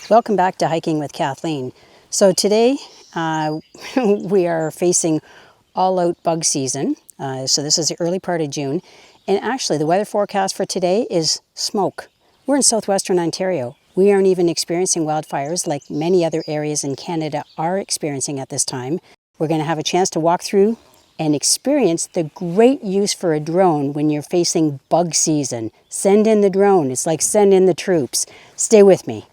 Welcome back to Hiking with Kathleen. So today we are facing all-out bug season. So this is the early part of June. And actually the weather forecast for today is smoke. We're in Southwestern Ontario. We aren't even experiencing wildfires like many other areas in Canada are experiencing at this time. We're going to have a chance to walk through and experience the great use for a drone when you're facing bug season. Send in the drone. It's like send in the troops. Stay with me.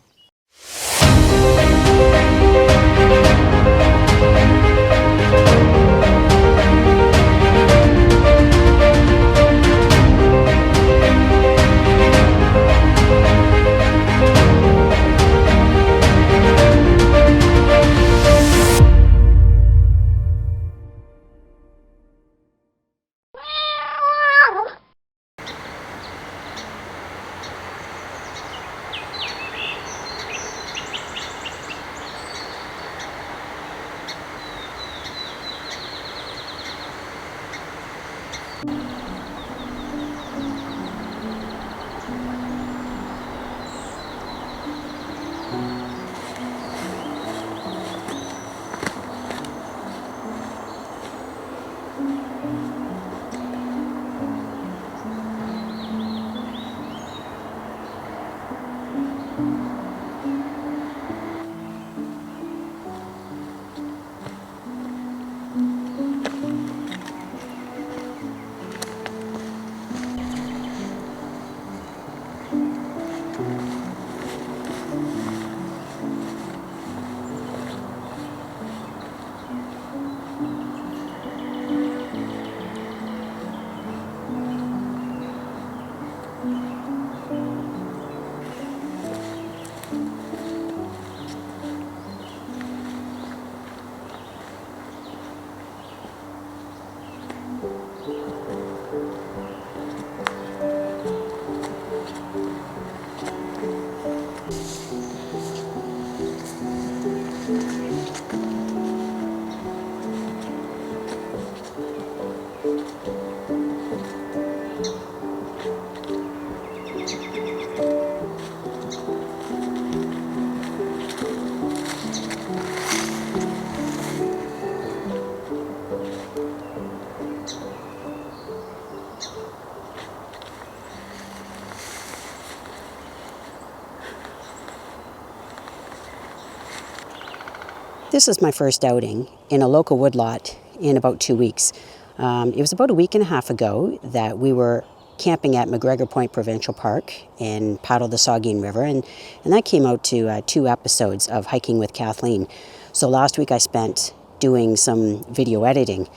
This is my first outing in a local woodlot in about 2 weeks. It was about a week and a half ago that we were camping at McGregor Point Provincial Park and paddled the Saugeen River, and that came out to 2 episodes of Hiking with Kathleen. So last week I spent doing some video editing.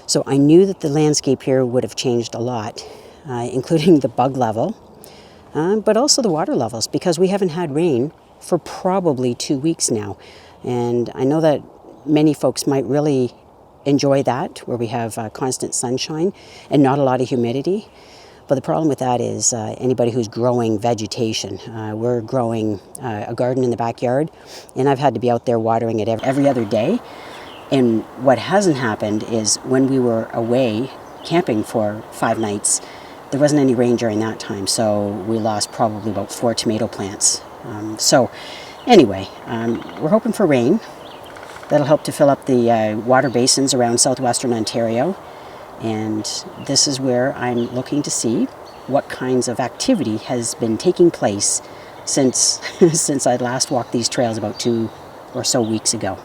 So I knew that the landscape here would have changed a lot, including the bug level, but also the water levels, because we haven't had rain for probably 2 weeks now. And I know that many folks might really enjoy that, where we have constant sunshine and not a lot of humidity. But the problem with that is anybody who's growing vegetation. We're growing a garden in the backyard, and I've had to be out there watering it every other day. And what hasn't happened is when we were away camping for 5 nights, there wasn't any rain during that time, so we lost probably about 4 tomato plants. Anyway, we're hoping for rain. That'll help to fill up the water basins around Southwestern Ontario. And this is where I'm looking to see what kinds of activity has been taking place since, since I last walked these trails about 2 or so weeks ago.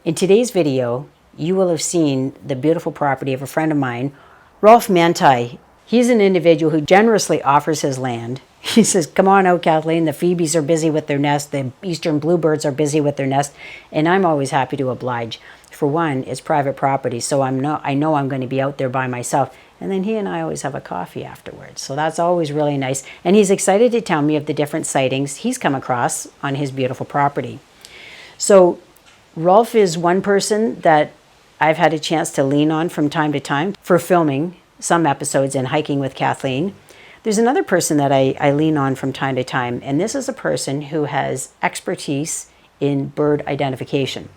In today's video, you will have seen the beautiful property of a friend of mine, Rolf Manti. He's an individual who generously offers his land. He says, come on out, Kathleen, the phoebes are busy with their nest, the eastern bluebirds are busy with their nest, and I'm always happy to oblige. For one, it's private property, so I know I'm going to be out there by myself. And then he and I always have a coffee afterwards. So that's always really nice. And he's excited to tell me of the different sightings he's come across on his beautiful property. So Rolf is one person that I've had a chance to lean on from time to time for filming some episodes in Hiking with Kathleen. There's another person that I lean on from time to time, and this is a person who has expertise in bird identification.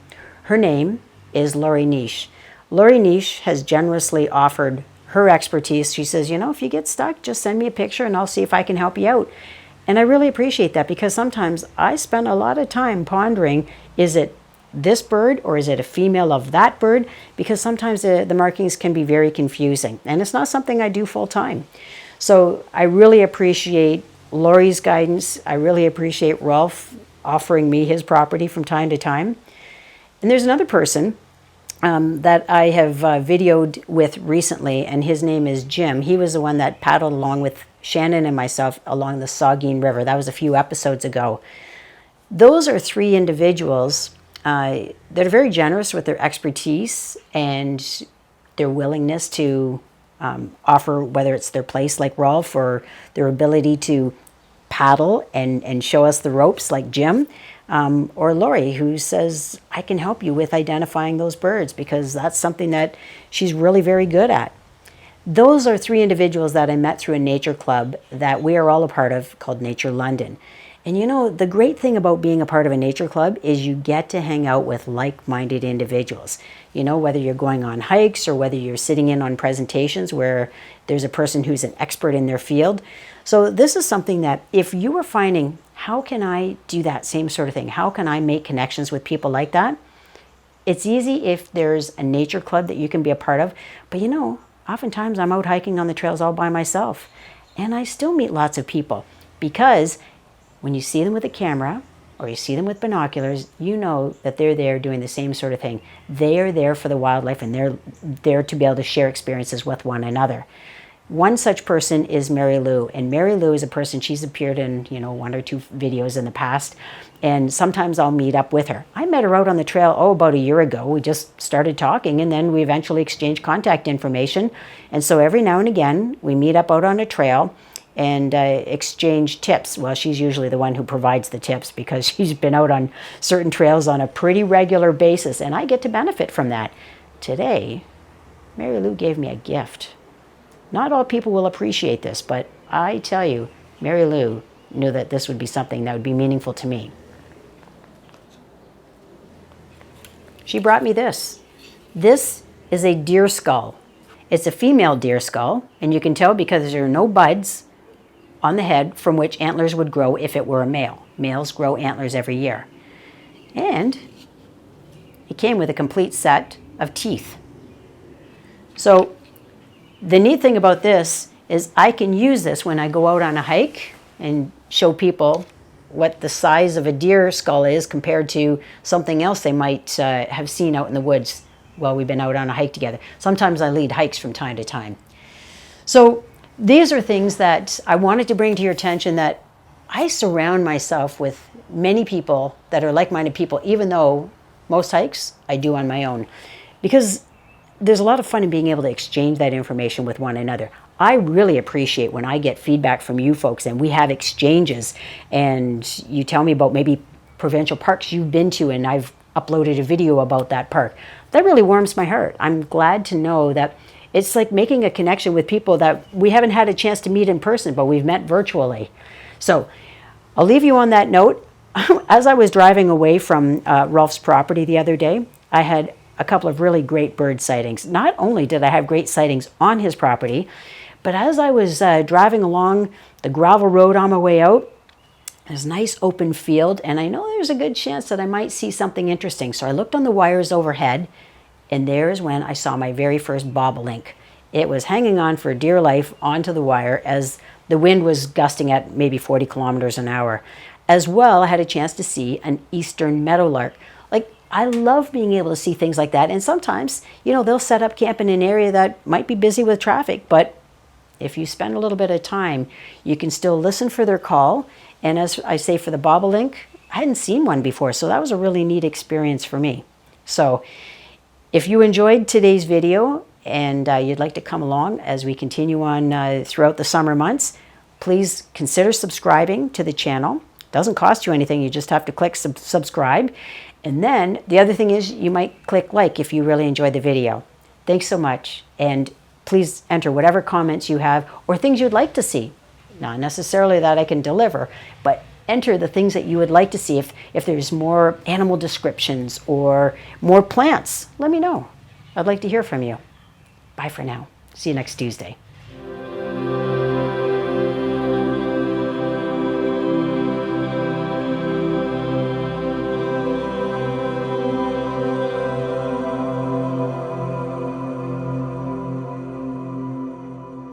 Her name is Lori Niche. Lori Niche has generously offered her expertise. She says, you know, if you get stuck, just send me a picture and I'll see if I can help you out. And I really appreciate that, because sometimes I spend a lot of time pondering, is it this bird or is it a female of that bird? Because sometimes the markings can be very confusing, and it's not something I do full time. So I really appreciate Lori's guidance. I really appreciate Rolf offering me his property from time to time. And there's another person that I have videoed with recently, and his name is Jim. He was the one that paddled along with Shannon and myself along the Saugeen River. That was a few episodes ago. Those are three individuals that are very generous with their expertise and their willingness to offer, whether it's their place like Rolf or their ability to paddle and show us the ropes like Jim, or Lori, who says, I can help you with identifying those birds, because that's something that she's really very good at. Those are three individuals that I met through a nature club that we are all a part of called Nature London. And you know, the great thing about being a part of a nature club is you get to hang out with like-minded individuals. You know, whether you're going on hikes or whether you're sitting in on presentations where there's a person who's an expert in their field. So this is something that if you were finding, how can I do that same sort of thing? How can I make connections with people like that? It's easy if there's a nature club that you can be a part of. But you know, oftentimes I'm out hiking on the trails all by myself, and I still meet lots of people, because when you see them with a camera or you see them with binoculars, you know that they're there doing the same sort of thing. They are there for the wildlife, and they're there to be able to share experiences with one another. One such person is Mary Lou, and Mary Lou is a person, she's appeared in, you know, 1 or 2 videos in the past, and sometimes I'll meet up with her. I met her out on the trail, about a year ago. We just started talking, and then we eventually exchanged contact information. And so every now and again, we meet up out on a trail and exchange tips. Well, she's usually the one who provides the tips, because she's been out on certain trails on a pretty regular basis, and I get to benefit from that. Today, Mary Lou gave me a gift. Not all people will appreciate this, but I tell you, Mary Lou knew that this would be something that would be meaningful to me. She brought me this. This is a deer skull. It's a female deer skull, and you can tell because there are no buds on the head from which antlers would grow if it were a male. Males grow antlers every year. And it came with a complete set of teeth. So the neat thing about this is I can use this when I go out on a hike and show people what the size of a deer skull is compared to something else they might have seen out in the woods while we've been out on a hike together. Sometimes I lead hikes from time to time. So these are things that I wanted to bring to your attention, that I surround myself with many people that are like-minded people, even though most hikes I do on my own, because there's a lot of fun in being able to exchange that information with one another. I really appreciate when I get feedback from you folks and we have exchanges, and you tell me about maybe provincial parks you've been to, and I've uploaded a video about that park. That really warms my heart. I'm glad to know that it's like making a connection with people that we haven't had a chance to meet in person, but we've met virtually. So I'll leave you on that note. As I was driving away from Rolf's property the other day, I had a couple of really great bird sightings. Not only did I have great sightings on his property, but as I was driving along the gravel road on my way out, there's a nice open field, and I know there's a good chance that I might see something interesting. So I looked on the wires overhead, and there's when I saw my very first bobolink. It was hanging on for dear life onto the wire as the wind was gusting at maybe 40 kilometers an hour. As well, I had a chance to see an eastern meadowlark. Like, I love being able to see things like that. And sometimes, you know, they'll set up camp in an area that might be busy with traffic, but if you spend a little bit of time, you can still listen for their call. And as I say, for the bobolink, I hadn't seen one before, so that was a really neat experience for me. So if you enjoyed today's video and you'd like to come along as we continue on throughout the summer months, please consider subscribing to the channel. It doesn't cost you anything, you just have to click subscribe. And then the other thing is you might click like if you really enjoyed the video. Thanks so much, and please enter whatever comments you have or things you'd like to see. Not necessarily that I can deliver, but enter the things that you would like to see. If there's more animal descriptions or more plants, let me know. I'd like to hear from you. Bye for now. See you next Tuesday.